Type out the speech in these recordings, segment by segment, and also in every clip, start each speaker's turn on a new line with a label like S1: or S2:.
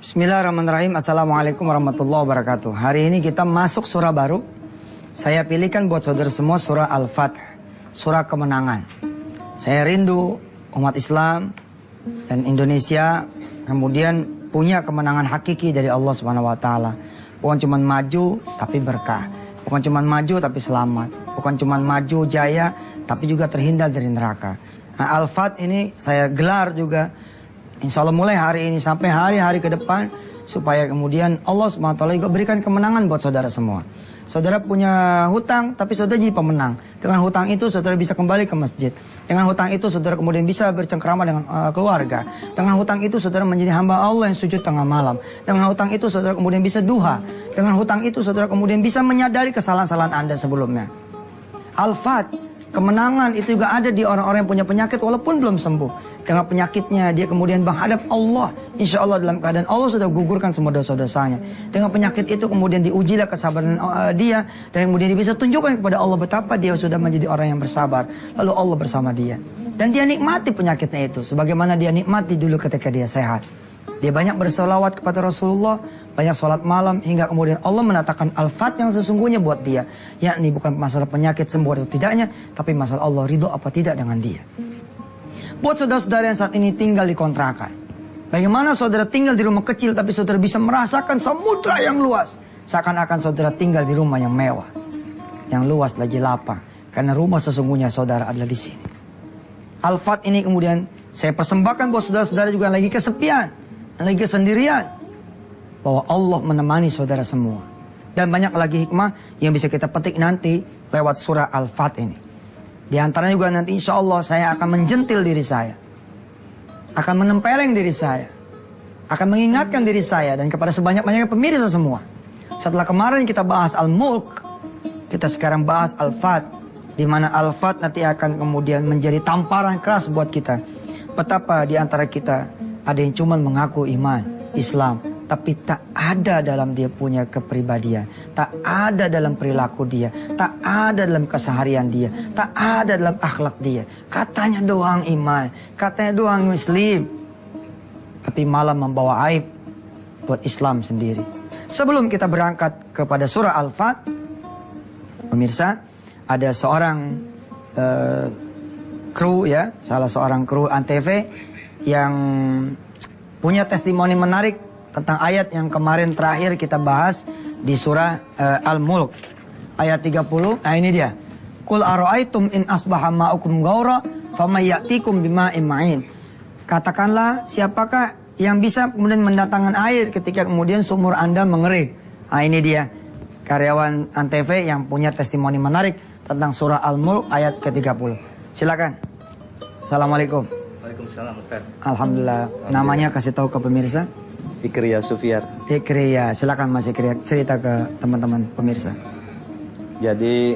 S1: Bismillahirrahmanirrahim. Assalamualaikum warahmatullahi wabarakatuh. Hari ini kita masuk surah baru. Saya pilihkan buat saudara semua surah Al-Fath, surah kemenangan. Saya rindu umat Islam dan Indonesia kemudian punya kemenangan hakiki dari Allah Subhanahu wa taala. Bukan cuma maju tapi berkah. Bukan cuma maju tapi selamat. Bukan cuma maju jaya tapi juga terhindar dari neraka. Nah, Al-Fath ini saya gelar juga insya Allah mulai hari ini sampai hari-hari ke depan, supaya kemudian Allah SWT juga berikan kemenangan buat saudara semua. Saudara punya hutang, tapi saudara jadi pemenang. Dengan hutang itu saudara bisa kembali ke masjid. Dengan hutang itu saudara kemudian bisa bercengkrama dengan keluarga. Dengan hutang itu saudara menjadi hamba Allah yang sujud tengah malam. Dengan hutang itu saudara kemudian bisa duha. Dengan hutang itu saudara kemudian bisa menyadari kesalahan-kesalahan Anda sebelumnya. Al-Fath, kemenangan itu juga ada di orang-orang yang punya penyakit walaupun belum sembuh. Dengan penyakitnya dia kemudian menghadap Allah. Insya Allah dalam keadaan Allah sudah gugurkan semua dosa-dosanya. Dengan penyakit itu kemudian diujilah kesabaran dia. Dan kemudian dia bisa tunjukkan kepada Allah betapa dia sudah menjadi orang yang bersabar. Lalu Allah bersama dia. Dan dia nikmati penyakitnya itu. Sebagaimana dia nikmati dulu ketika dia sehat. Dia banyak bersolawat kepada Rasulullah. Banyak sholat malam. Hingga kemudian Allah menatakan Al-Fath yang sesungguhnya buat dia. Yakni bukan masalah penyakit sembuh atau tidaknya. Tapi masalah Allah ridho apa tidak dengan dia. Buat saudara-saudara yang saat ini tinggal di kontrakan. Bagaimana saudara tinggal di rumah kecil tapi saudara bisa merasakan samudra yang luas. Seakan-akan saudara tinggal di rumah yang mewah. Yang luas lagi lapang. Karena rumah sesungguhnya saudara adalah di sini. Al-Fath ini kemudian saya persembahkan buat saudara-saudara juga yang lagi kesepian. Yang lagi kesendirian. Bahwa Allah menemani saudara semua. Dan banyak lagi hikmah yang bisa kita petik nanti lewat surah Al-Fath ini. Di antaranya juga nanti insya Allah saya akan menjentil diri saya. Akan menempeleng diri saya. Akan mengingatkan diri saya dan kepada sebanyak-banyaknya pemirsa semua. Setelah kemarin kita bahas Al-Mulk, kita sekarang bahas Al-Fath. Di mana Al-Fath nanti akan kemudian menjadi tamparan keras buat kita. Betapa di antara kita ada yang cuma mengaku iman, Islam. Tapi tak ada dalam dia punya kepribadian. Tak ada dalam perilaku dia. Tak ada dalam keseharian dia. Tak ada dalam akhlak dia. Katanya doang iman. Katanya doang muslim. Tapi malah membawa aib buat Islam sendiri. Sebelum kita berangkat kepada surah Al-Fath, pemirsa, ada seorang kru ya. Salah seorang kru Antv yang punya testimoni menarik tentang ayat yang kemarin terakhir kita bahas di surah Al-Mulk. Ayat 30, nah ini dia. Qul ara'aitum in asbaha ma'ukum ghaura famay ya'tikum bima'in ma'in. Katakanlah siapakah yang bisa kemudian mendatangkan air ketika kemudian sumur Anda mengering. Nah ini dia. Karyawan Antv yang punya testimoni menarik tentang surah Al-Mulk ayat ke-30. Silakan. Assalamualaikum.
S2: Waalaikumsalam Ustaz.
S1: Alhamdulillah. Namanya kasih tahu ke pemirsa.
S2: Ikriya Sufiar.
S1: Ikriya, silakan Mas Ikriya cerita ke teman-teman pemirsa.
S2: Jadi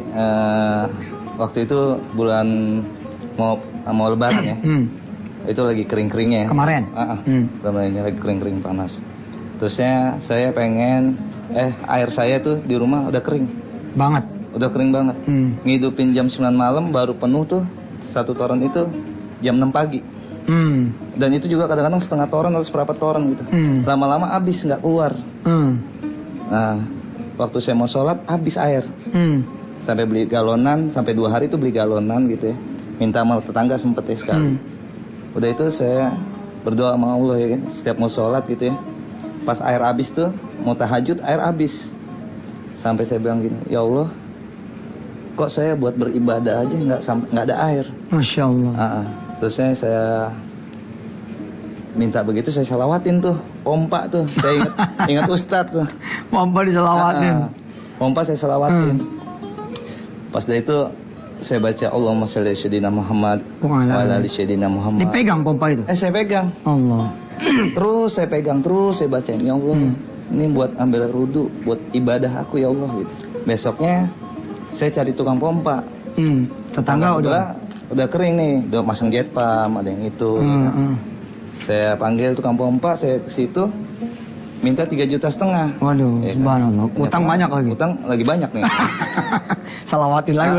S2: waktu itu bulan mau lebaran ya. Itu lagi kering-keringnya.
S1: Kemarin?
S2: Kemarin ini lagi kering-kering panas. Terusnya saya pengen air saya tuh di rumah udah kering. Banget. Udah kering banget. Ngidupin jam 9 malam baru penuh tuh satu toren itu jam 6 pagi. Dan itu juga kadang-kadang setengah toren atau seperempat toren gitu. Lama-lama habis nggak keluar. Nah, waktu saya mau sholat habis air. Sampai beli galonan, sampai 2 hari itu beli galonan gitu ya. Minta sama tetangga sempet ya sekali. Udah itu saya berdoa sama Allah ya kan. Setiap mau sholat gitu ya. Pas air habis tuh mau tahajud air habis. Sampai saya bilang gini, ya Allah, kok saya buat beribadah aja nggak ada air. Masya Allah. Terusnya saya minta begitu, saya salawatin tuh pompa tuh. Saya ingat Ustadz tuh. Pompa disalawatin. Pompa saya salawatin. Pas dari itu saya baca Allahumma sholli ala sayyidina Muhammad wa ala ali sayyidina Muhammad. Dipegang pompa itu? Saya pegang. Allah. Terus saya pegang, terus saya bacain, ya Allah, ini buat ambil wudu, buat ibadah aku ya Allah gitu. Besoknya saya cari tukang pompa. Tetangga udah kering nih, udah masang jet pump, ada yang itu. Saya panggil tukang pompa, saya ke situ minta 3,5 juta. Waduh, ya, subhanallah. Utang banyak lagi. Utang lagi banyak nih. Salawatin lagi.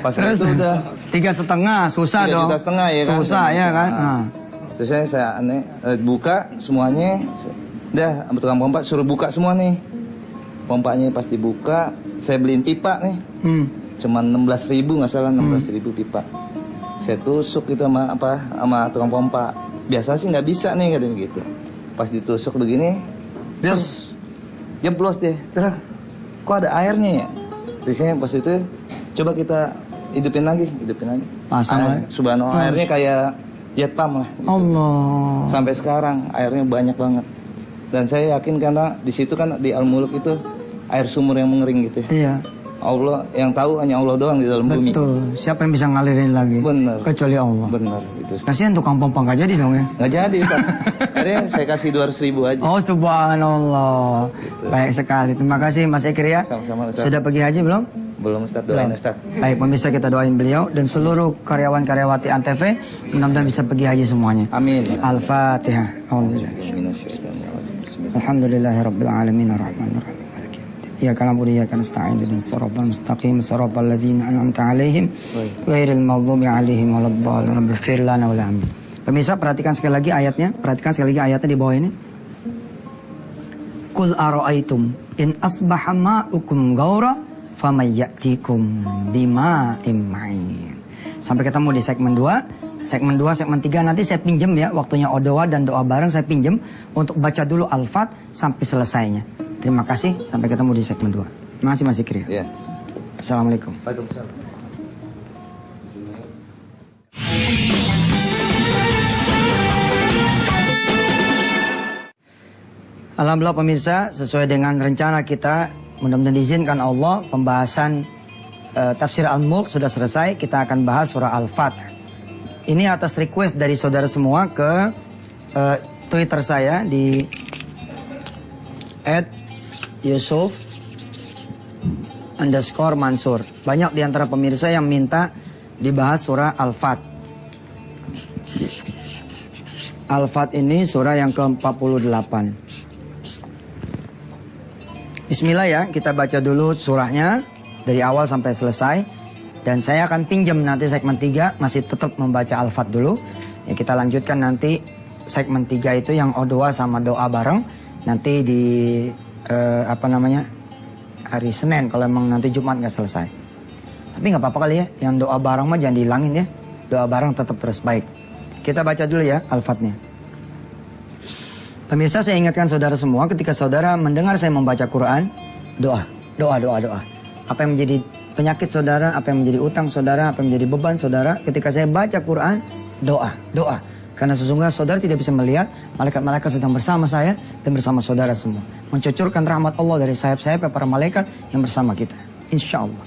S2: Pas itu udah 3,5, susah dong. 3,5 juta ya kan. Susah ya kan. Terus saya aneh buka semuanya, Dah, tukang pompa suruh buka semua nih. Pompanya pas dibuka, saya beliin pipa nih. Cuman 16.000 nggak salah, 16.000 pipa. Saya tusuk itu sama tukang pompa. Biasa sih nggak bisa nih katanya gitu. Pas ditusuk begini, terus jeblos deh. Terus kok ada airnya ya? Terusnya pas itu coba kita hidupin lagi. Subhanallah, airnya kayak jet pump lah. Gitu.
S1: Allah.
S2: Sampai sekarang airnya banyak banget. Dan saya yakin karena di situ kan di Al-Muluk itu air sumur yang mengering gitu.
S1: Iya.
S2: Allah yang tahu hanya Allah doang di dalam bumi.
S1: Betul. Siapa yang bisa ngalirin lagi?
S2: Bener.
S1: Kecuali Allah.
S2: Bener itu.
S1: Kasihan tukang pompa nggak jadi dong ya?
S2: Nggak jadi Pak. Akhirnya saya kasih 200.000 aja.
S1: Oh subhanallah. Gitu. Baik sekali. Terima kasih Mas Ikri ya.
S2: Sama-sama Ustaz.
S1: Sudah pergi haji belum?
S2: Belum Ustaz, doain Ustaz.
S1: Baik pemirsa, kita doain beliau dan seluruh karyawan-karyawati Antv mudah-mudahan bisa pergi haji semuanya.
S2: Amin.
S1: Al-Fatihah. Alhamdulillahirabbil alamin arrahmanir rahim. Iyyaka na'budu wa iyyaka nasta'in ihdinas siratal mustaqim siratal ladzina an'amta 'alaihim ghairil maghdubi 'alaihim waladdallin. Rabbighfir lana wa lahum. Pemirsa, perhatikan sekali lagi ayatnya. Perhatikan sekali lagi ayatnya di bawah ini. Qul ara'aitum in asbaha ma'ukum ghaura faman ya'tikum bima'in ma'in. Sampai ketemu di segmen 2. Segmen 2, segmen 3 nanti saya pinjam ya. Waktunya doa dan doa bareng saya pinjam untuk baca dulu Al-Fat sampai selesainya. Terima kasih, sampai ketemu di segmen 2. Terima kasih Mas Ikri.
S2: Ya.
S1: Assalamualaikum.
S2: Waalaikumsalam.
S1: Alhamdulillah pemirsa, sesuai dengan rencana kita, mudah-mudahan diizinkan Allah, pembahasan tafsir Al-Mulk sudah selesai. Kita akan bahas surah Al-Fat. Ini atas request dari saudara semua ke Twitter saya di @Yusuf_Mansur. Banyak di antara pemirsa yang minta dibahas surah Al-Fat. Al-Fat ini surah yang ke-48. Bismillah ya, kita baca dulu surahnya dari awal sampai selesai. Dan saya akan pinjam nanti segmen 3, masih tetap membaca Al-Fat dulu. Ya, kita lanjutkan nanti segmen 3 itu yang doa sama doa bareng. Nanti di hari Senin, kalau emang nanti Jumat nggak selesai. Tapi nggak apa-apa kali ya, yang doa bareng mah jangan dihilangin ya. Doa bareng tetap terus. Baik, kita baca dulu ya Al-Fatnya. Pemirsa, saya ingatkan saudara semua, ketika saudara mendengar saya membaca Quran, doa. Apa yang menjadi penyakit saudara, apa yang menjadi utang saudara, apa yang menjadi beban saudara, ketika saya baca Quran, doa. Karena sesungguhnya saudara tidak bisa melihat, malaikat-malaikat sedang bersama saya dan bersama saudara semua. Mencucurkan rahmat Allah dari sayap-sayap para malaikat yang bersama kita. Insya Allah.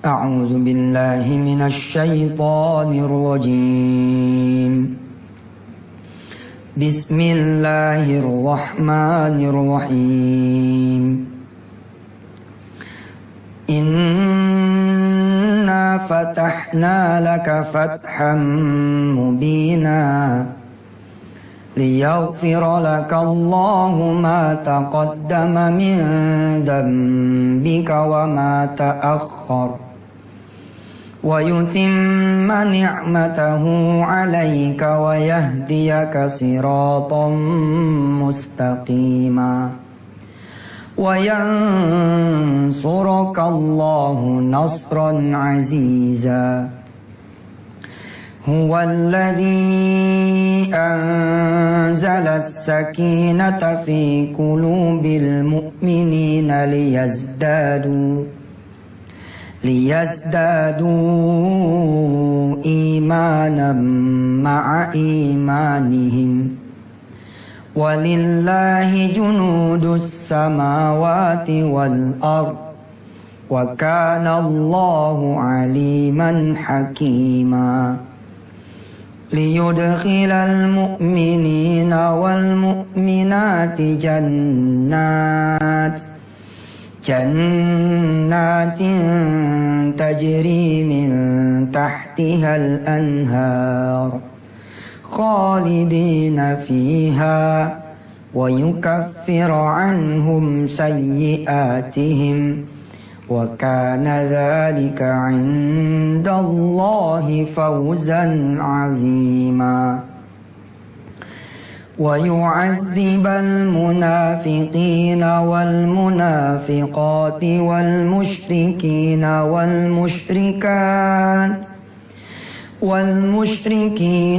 S1: A'udzu billahi minasy syaithanir rajim. Bismillahirrahmanirrahim. Inna fatahna laka fatham mubina liyaghfira laka Allahu ma taqaddama min dhanbika wa ma ta'akhkhar wa yutimma ni'matahu 'alaika wa yahdiyaka siratan mustaqima wa yansuraka Allahu nasran 'aziza. Huwa alladhi anzala as-sakinata fi qulubil mu'minina liyazdadu imanan ma'a imanihim. Walillahi junudus samawati wal ard wa kana Allahu aliman hakima. Liyudkhilal mu'minina wal mu'minati jannatin tajri min tahtihal anhar khalidina fiha wa yukaffiru anhum sayyi'atihim wa kana dhalika 'indallahi fawzan 'azima. ويعذب المنافقين والمنافقات والمشركين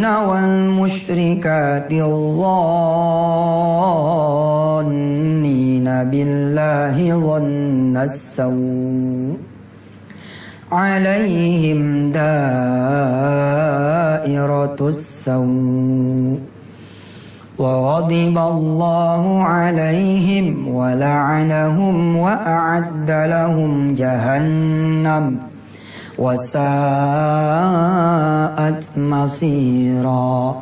S1: والمشركات الظانين بالله ظن السوء عليهم دائرة السوء وغضب الله عليهم ولعنهم وأعد لهم جهنم وساءت مصيرا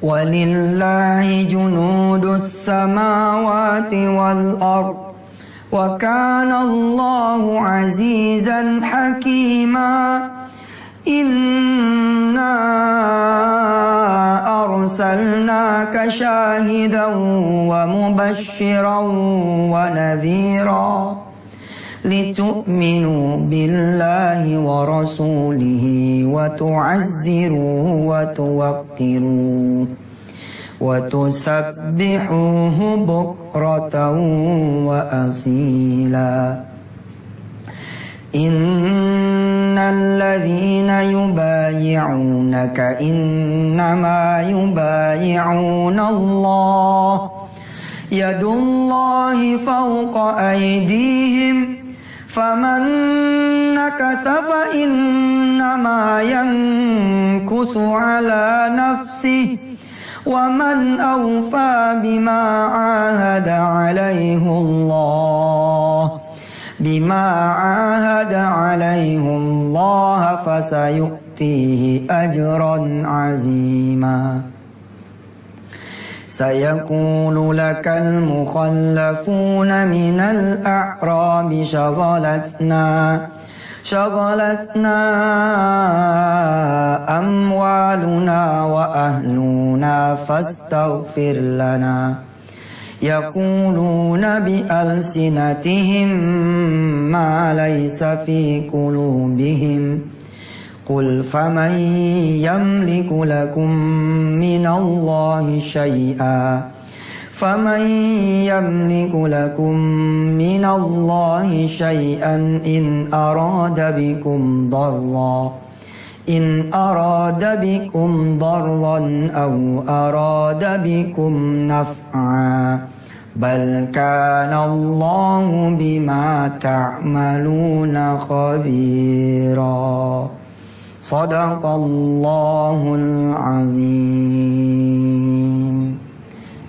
S1: ولله جنود السماوات والأرض وكان الله عزيزا حكيما إنا أرسلناك شاهدا ومبشرا ونذيرا لتؤمنوا بالله ورسوله وتعزروه وتوقروه وتسبحوه بكرة وأصيلا إن الذين يبايعونك إنما يبايعون الله يد الله فوق أيديهم فمن نكث فإنما ينكث على نفسه ومن أوفى بما عاهد عليه الله فسيؤتيه أجرا عظيما سيقول لك المخلفون من الأعراب شغلتنا أموالنا وأهلنا فاستغفر لنا يقولون بألسنتهم ما ليس في قلوبهم قل فمن يملك لكم من الله شيئا إن أراد بكم ضرا أو أراد بكم نفعا بل كان الله بما تعملون خبيرا Sadaqallahul azim.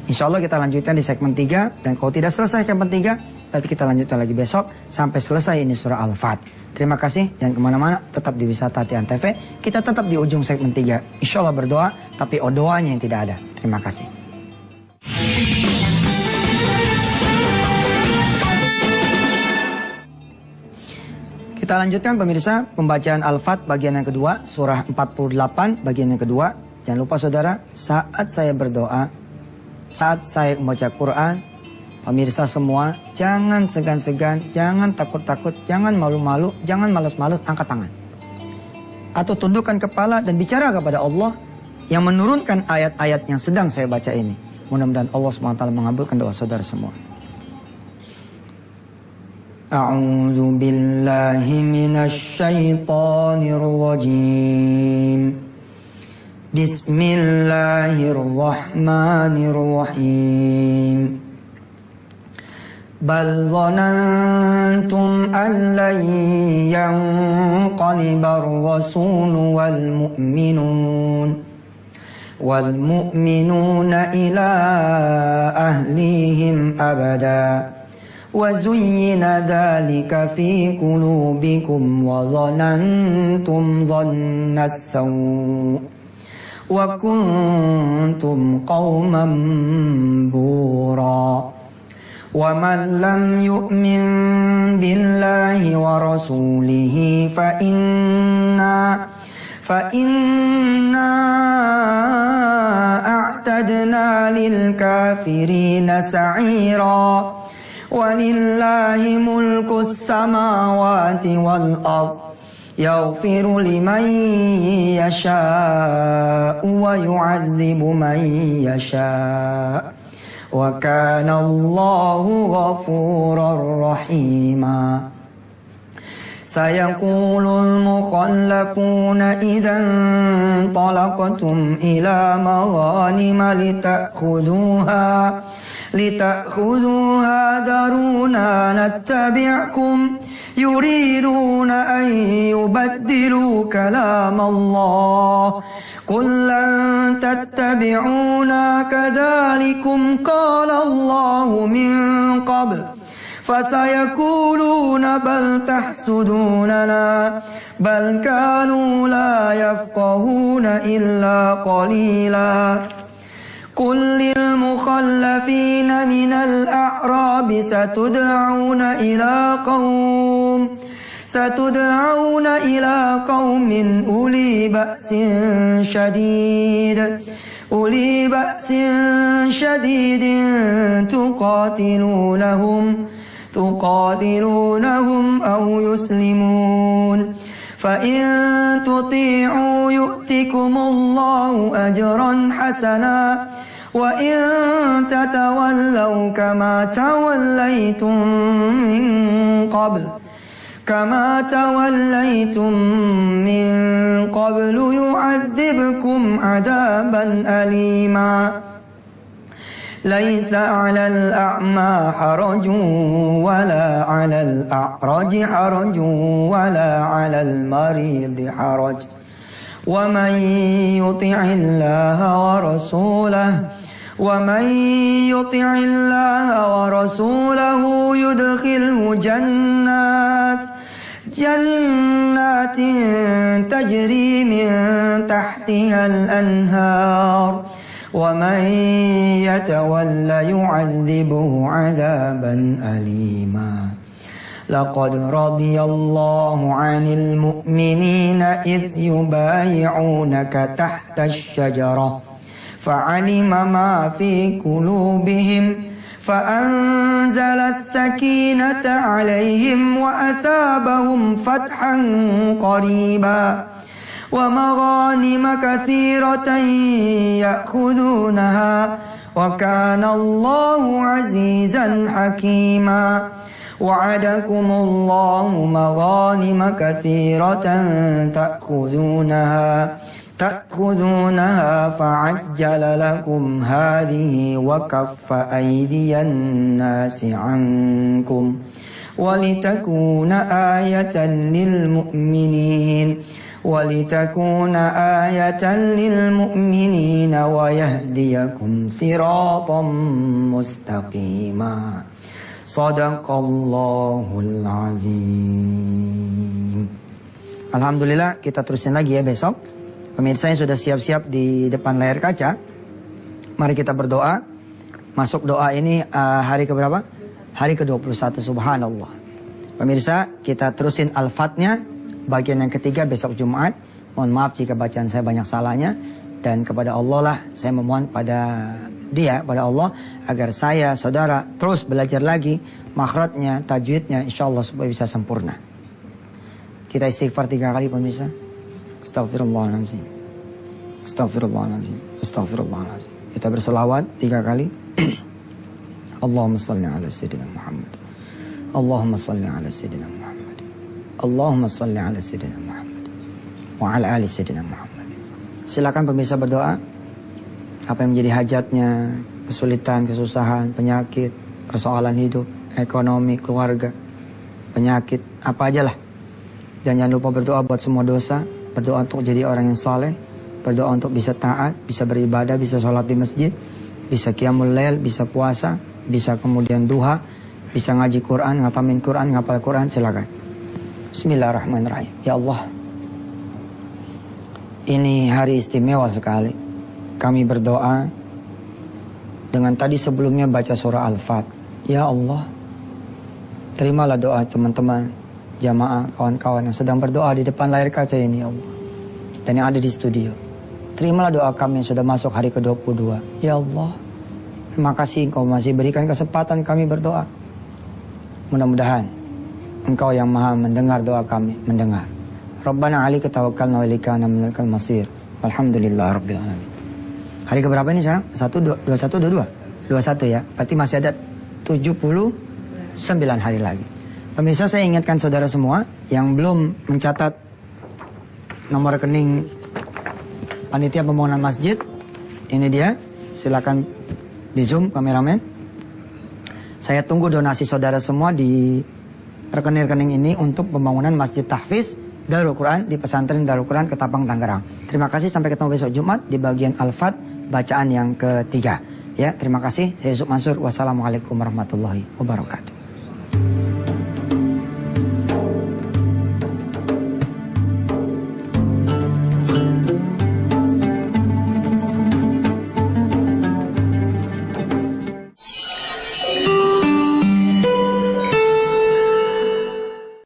S1: Insya Allah kita lanjutkan di segmen 3. Dan kalau tidak selesai segmen 3, nanti kita lanjutkan lagi besok sampai selesai ini surah Al-Fat. Terima kasih, jangan kemana-mana, tetap di Wisata Hati Antv. Kita tetap di ujung segmen 3. Insya Allah berdoa, tapi doanya yang tidak ada. Terima kasih. Kita lanjutkan pemirsa pembacaan Al-Fat bagian yang kedua, surah 48 bagian yang kedua. Jangan lupa saudara, saat saya berdoa, saat saya membaca Quran, pemirsa semua jangan segan-segan, jangan takut-takut, jangan malu-malu, jangan malas-malas, angkat tangan. Atau tundukkan kepala dan bicara kepada Allah yang menurunkan ayat-ayat yang sedang saya baca ini. Mudah-mudahan Allah SWT mengabulkan doa saudara semua. A'udzu billahi minasy syaithanir rajim. Bismillahirrahmanirrahim. Bal dhanantum an lan yanqalibar rasul wal mu'minuna ila ahlihim abada. وزين ذلك في قلوبكم وظننتم ظن السوء وكنتم قوما بورا ومن لم يؤمن بالله ورسوله فإنا أعتدنا للكافرين سعيرا ولله ملك السماوات والأرض يغفر لمن يشاء ويعذب من يشاء وكان الله غفورا رحيما سيقول المخلفون إذا انطلقتم إلى مغانم لتأخذوها ذرونا نتبعكم يريدون أن يبدلوا كلام الله قل لن تتبعونا كذلكم قال الله من قبل فسيقولون بل تحسدوننا بل كانوا لا يفقهون إلا قليلا قل للمخلفين من الأعراب ستدعون إلى قوم أولي بأس شديد تقاتلونهم أو يسلمون فإن تطيعوا يؤتكم الله أجرا حسنا وإن تتولوا كما توليتم من قبل يعذبكم عذابا أليما ليس على الأعمى حرج ولا على الأعرج حرج ولا على المريض حرج ومن يطع الله ورسوله يدخله جنات تجري من تحتها الأنهار ومن يتولى يعذبه عذابا أليما لقد رضي الله عن المؤمنين إذ يبايعونك تحت الشجرة فعلم ما في قلوبهم فأنزل السكينة عليهم وأثابهم فتحا قريبا ومغانم كثيرة يأخذونها وكان الله عزيزا حكيما وعدكم الله مغانم كثيرة تأخذونها فعجل لكم هذه وكف أيدي الناس عنكم ولتكون آية للمؤمنين ويهديكم صراطا مستقيما Sadaqallahul azim. Alhamdulillah, kita terusin lagi ya besok. Pemirsa yang sudah siap-siap di depan layar kaca, mari kita berdoa. Masuk doa ini hari keberapa? Hari ke-21, subhanallah. Pemirsa, kita terusin Al-Fatnya bagian yang ketiga besok Jumat. Mohon maaf jika bacaan saya banyak salahnya. Dan kepada Allah lah saya memohon pada Allah agar saya, saudara terus belajar lagi makhrajnya, tajwidnya, insyaallah supaya bisa sempurna. Kita istighfar 3 kali pemirsa. Astagfirullahaladzim. Astagfirullahaladzim. Astagfirullahaladzim. Kita berselawat 3 kali. Allahumma salli ala Sayyidina Muhammad. Allahumma salli ala Sayyidina Muhammad. Allahumma salli ala Sayyidina Muhammad. Wa ala ali Sayyidina Muhammad. Silakan pemirsa berdoa. Apa yang menjadi hajatnya, kesulitan, kesusahan, penyakit, persoalan hidup, ekonomi, keluarga, penyakit, apa aja lah. Dan jangan lupa berdoa buat semua dosa, berdoa untuk jadi orang yang saleh, berdoa untuk bisa taat, bisa beribadah, bisa sholat di masjid, bisa qiyamul lail, bisa puasa, bisa kemudian duha, bisa ngaji Quran, ngatamin Quran, ngapal Quran, silakan. Bismillahirrahmanirrahim. Ya Allah, ini hari istimewa sekali. Kami berdoa dengan tadi sebelumnya baca surah Al-Fat. Ya Allah, terimalah doa teman-teman, jamaah, kawan-kawan yang sedang berdoa di depan layar kaca ini, ya Allah. Dan yang ada di studio. Terimalah doa kami yang sudah masuk hari ke-22. Ya Allah, terima kasih Engkau masih berikan kesempatan kami berdoa. Mudah-mudahan Engkau yang maha mendengar doa kami, mendengar. Rabbana 'alaika tawakkalna wa ilaika minal masir. Alhamdulillahirabbil alamin. Hari keberapa ini sekarang? 21, 22? 21 ya. Berarti masih ada 79 hari lagi. Pemirsa, saya ingatkan saudara semua yang belum mencatat nomor rekening panitia pembangunan masjid. Ini dia. Silakan di zoom kameramen. Saya tunggu donasi saudara semua di rekening-rekening ini untuk pembangunan Masjid Tahfiz Darul Quran di pesantren Darul Quran Ketapang, Tangerang. Terima kasih, sampai ketemu besok Jumat di bagian Al-Fat bacaan yang ketiga. Ya, terima kasih. Saya Yusuf Mansur. Wassalamualaikum warahmatullahi wabarakatuh.